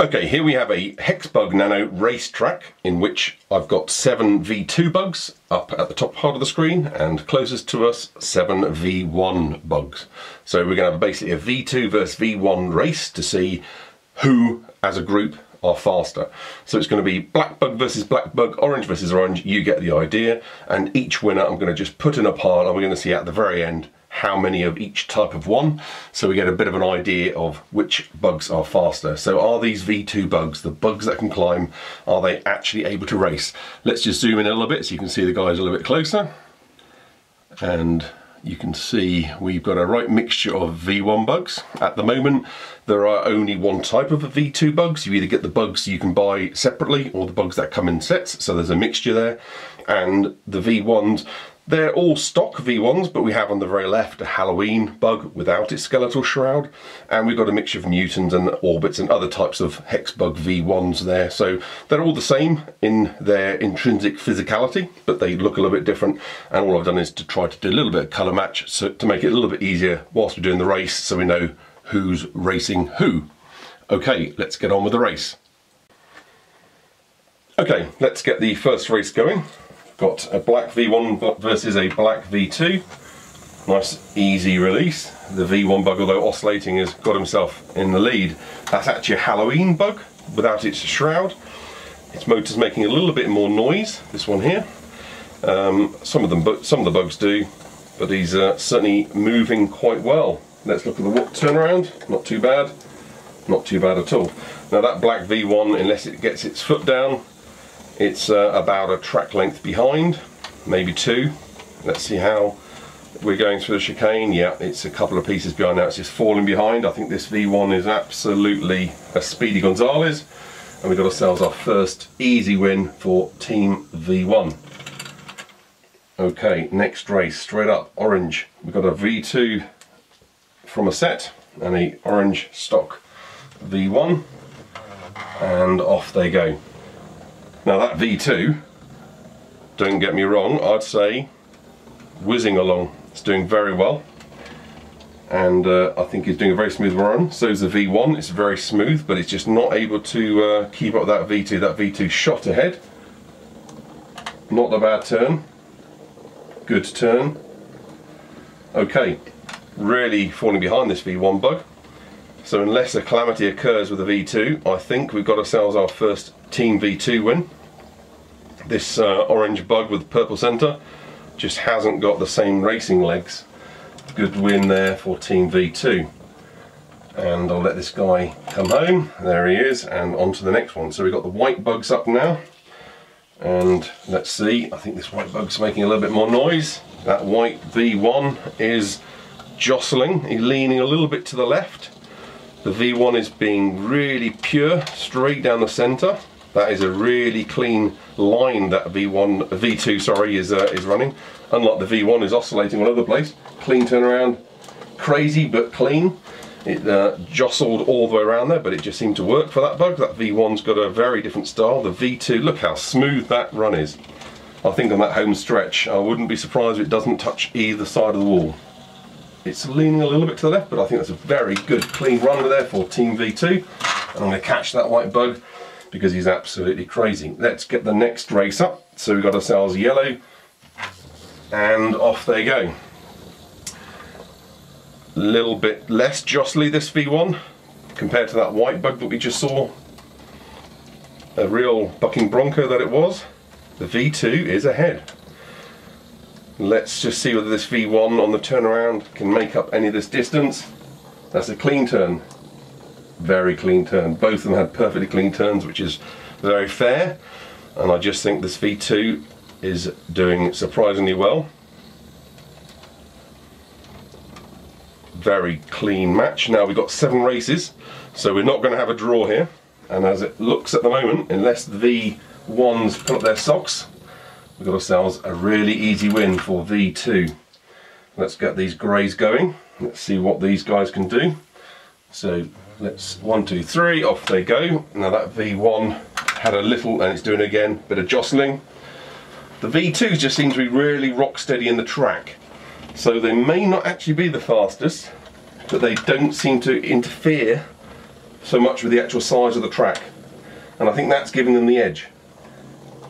Okay, here we have a HexBug Nano racetrack in which I've got 7 V2 bugs up at the top part of the screen and closest to us 7 V1 bugs. So we're going to have basically a V2 versus V1 race to see who as a group are faster. So it's going to be black bug versus black bug, orange versus orange, you get the idea, and each winner I'm going to just put in a pile and we're going to see at the very end how many of each type of one, so we get a bit of an idea of which bugs are faster. So are these V2 bugs, the bugs that can climb, are they actually able to race? Let's just zoom in a little bit so you can see the guys a little bit closer, and you can see we've got a right mixture of V1 bugs. At the moment there are only one type of V2 bugs. You either get the bugs you can buy separately or the bugs that come in sets, so there's a mixture there. And the V1s, they're all stock V1s, but we have on the very left a Halloween bug without its skeletal shroud, and we've got a mixture of Newtons and Orbits and other types of HexBug V1s there. So they're all the same in their intrinsic physicality, but they look a little bit different, and all I've done is to try to do a little bit of colour match so to make it a little bit easier whilst we're doing the race, so we know who's racing who. Okay, let's get on with the race. Okay, let's get the first race going. Got a black V1 versus a black V2. Nice easy release. The V1 bug, although oscillating, has got himself in the lead. That's actually a Halloween bug without its shroud. Its motor's making a little bit more noise, this one here. Some of the bugs do, but he's certainly moving quite well. Let's look at the turnaround. Not too bad. Not too bad at all. Now that black V1, unless it gets its foot down, it's about a track length behind, maybe 2. Let's see how we're going through the chicane. Yeah, it's a couple of pieces behind now. It's just falling behind. I think this V1 is absolutely a Speedy Gonzales, and we've got ourselves our first easy win for Team V1. Okay, next race, straight up, orange. We've got a V2 from a set and a orange stock V1, and off they go. Now that V2, don't get me wrong, I'd say whizzing along. It's doing very well, and I think it's doing a very smooth run. So is the V1. It's very smooth, but it's just not able to keep up with that V2. That V2 shot ahead. Not a bad turn. Good turn. Okay, really falling behind this V1 bug. So unless a calamity occurs with the V2, I think we've got ourselves our first Team V2 win. This orange bug with purple centre just hasn't got the same racing legs. Good win there for Team V2. And I'll let this guy come home. There he is, and on to the next one. So we've got the white bugs up now. And let's see, I think this white bug's making a little bit more noise. That white V1 is jostling, he's leaning a little bit to the left. The V1 is being really pure, straight down the centre. That is a really clean line that V2 sorry, is running. Unlike the V1 is oscillating all over the place. Clean turnaround, crazy but clean. It jostled all the way around there, but it just seemed to work for that bug. That V1's got a very different style. The V2, look how smooth that run is. I think on that home stretch, I wouldn't be surprised if it doesn't touch either side of the wall. It's leaning a little bit to the left, but I think that's a very good clean run there for Team V2. And I'm going to catch that white bug because he's absolutely crazy. Let's get the next race up. So we've got ourselves yellow, and off they go. A little bit less jostly this V1 compared to that white bug that we just saw. A real bucking bronco that it was. The V2 is ahead. Let's just see whether this V1 on the turnaround can make up any of this distance. That's a clean turn. Very clean turn. Both of them had perfectly clean turns, which is very fair. And I just think this V2 is doing surprisingly well. Very clean match. Now we've got 7 races, so we're not going to have a draw here. And as it looks at the moment, unless the V1s pull up their socks, we've got ourselves a really easy win for V2. Let's get these greys going. Let's see what these guys can do. So let's 1, 2, 3, off they go. Now that V1 had a little, and it's doing again, bit of jostling. The V2s just seem to be really rock steady in the track. So they may not actually be the fastest, but they don't seem to interfere so much with the actual size of the track, and I think that's giving them the edge.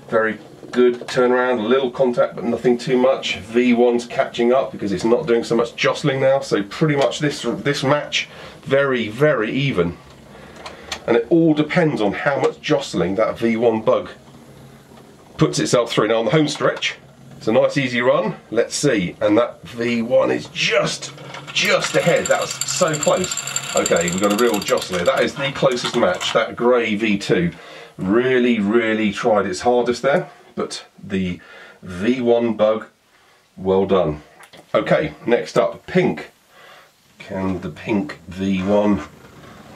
Very good turnaround, a little contact but nothing too much. V1's catching up because it's not doing so much jostling now, so pretty much this match very, very even. And it all depends on how much jostling that V1 bug puts itself through. Now on the home stretch, it's a nice easy run, let's see, and that V1 is just ahead. That was so close. Okay, we've got a real jostle here. That is the closest match. That grey V2 really tried its hardest there, but the V1 bug, well done. Okay, next up, pink. Can the pink V1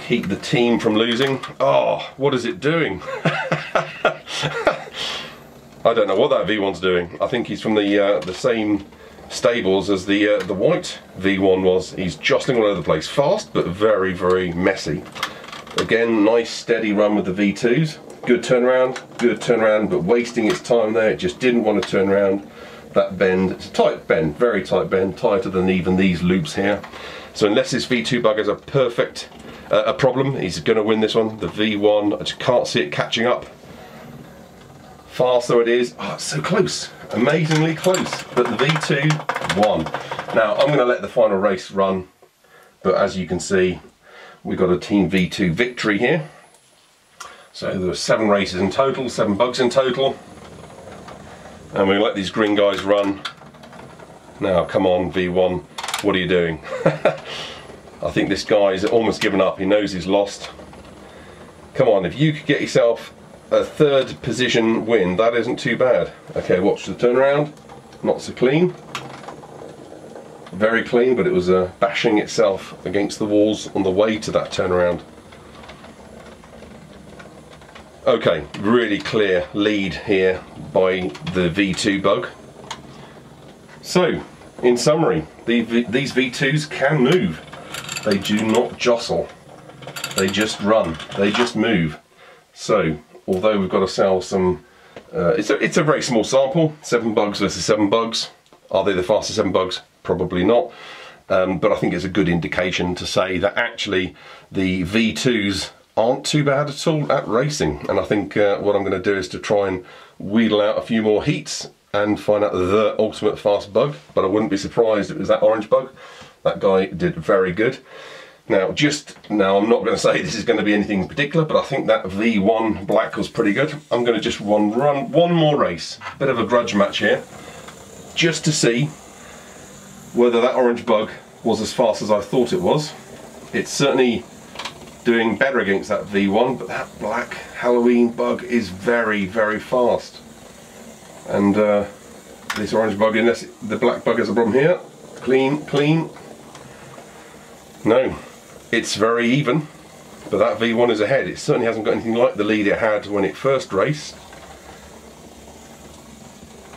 keep the team from losing? Oh, what is it doing? I don't know what that V1's doing. I think he's from the same stables as the white V1 was. He's jostling all over the place. Fast, but very, very messy. Again, nice steady run with the V2s. Good turnaround, but wasting its time there. It just didn't want to turn around. That bend, it's a tight bend, very tight bend, tighter than even these loops here. So unless this V2 bug has a problem, he's going to win this one. The V1, I just can't see it catching up. Fast though it is, oh, it's so close, amazingly close, but the V2 won. Now I'm going to let the final race run, but as you can see, we've got a Team V2 victory here. So there were 7 races in total, 7 bugs in total, and we let these green guys run. Now come on V1, what are you doing? I think this guy's almost given up, he knows he's lost. Come on, if you could get yourself a 3rd position win, that isn't too bad. Okay, watch the turnaround, not so clean. Very clean, but it was bashing itself against the walls on the way to that turnaround. Okay, really clear lead here by the V2 bug. So, in summary, these V2s can move. They do not jostle. They just run. They just move. So, although we've got ourselves some, it's a very small sample, 7 bugs versus 7 bugs. Are they the fastest 7 bugs? Probably not. But I think it's a good indication to say that actually the V2s aren't too bad at all at racing. And I think what I'm going to do is to try and wheedle out a few more heats and find out the ultimate fast bug. But I wouldn't be surprised if it was that orange bug. That guy did very good. Now I'm not going to say this is going to be anything in particular, but I think that V1 black was pretty good. I'm going to just run one more race, bit of a grudge match here, just to see whether that orange bug was as fast as I thought it was. It's certainly doing better against that V1, but that black Halloween bug is very, very fast. And this orange bug, unless the black bug has a problem here, clean. No, it's very even, but that V1 is ahead. It certainly hasn't got anything like the lead it had when it first raced.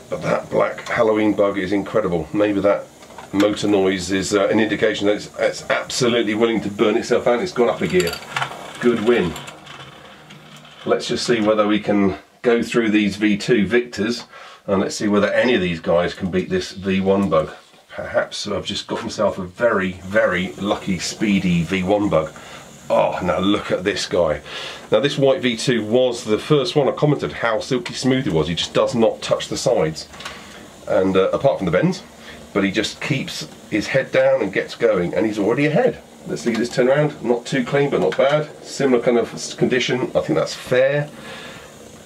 But that black Halloween bug is incredible. Maybe that motor noise is an indication that it's absolutely willing to burn itself out. It's gone up a gear. Good win. Let's just see whether we can go through these V2 victors, and let's see whether any of these guys can beat this V1 bug. Perhaps I've just got myself a very, very lucky speedy V1 bug. Oh, now look at this guy. Now this white V2 was the first one I commented how silky smooth he was. He just does not touch the sides, and apart from the bends, but he just keeps his head down and gets going, and he's already ahead. Let's look at this turnaround. Not too clean, but not bad. Similar kind of condition. I think that's fair.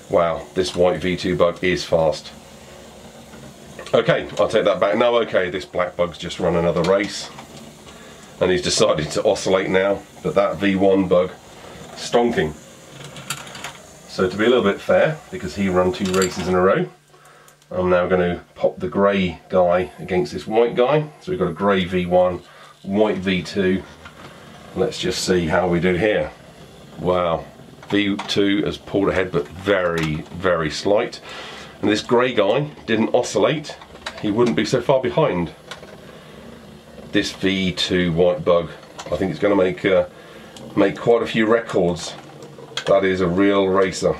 Wow, this white V2 bug is fast. Okay, I'll take that back. Now, okay, this black bug's just run another race, and he's decided to oscillate now, but that V1 bug, stonking. So to be a little bit fair, because he ran 2 races in a row, I'm now going to pop the grey guy against this white guy. So we've got a grey V1, white V2. Let's just see how we do here. Wow, V2 has pulled ahead, but very, very slight. And this grey guy didn't oscillate. He wouldn't be so far behind this V2 white bug. I think it's going to make quite a few records. That is a real racer.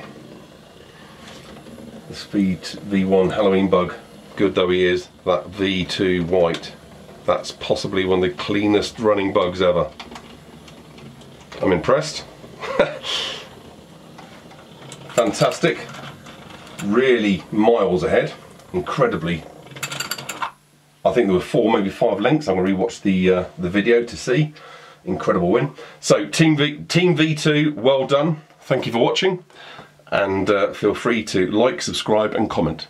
This V1 Halloween bug, good though he is, that V2 white, that's possibly one of the cleanest running bugs ever. I'm impressed. Fantastic, really miles ahead, incredibly. I think there were 4, maybe 5 lengths. I'm going to rewatch the video to see. Incredible win. So Team V2, well done. Thank you for watching, and feel free to like, subscribe and comment.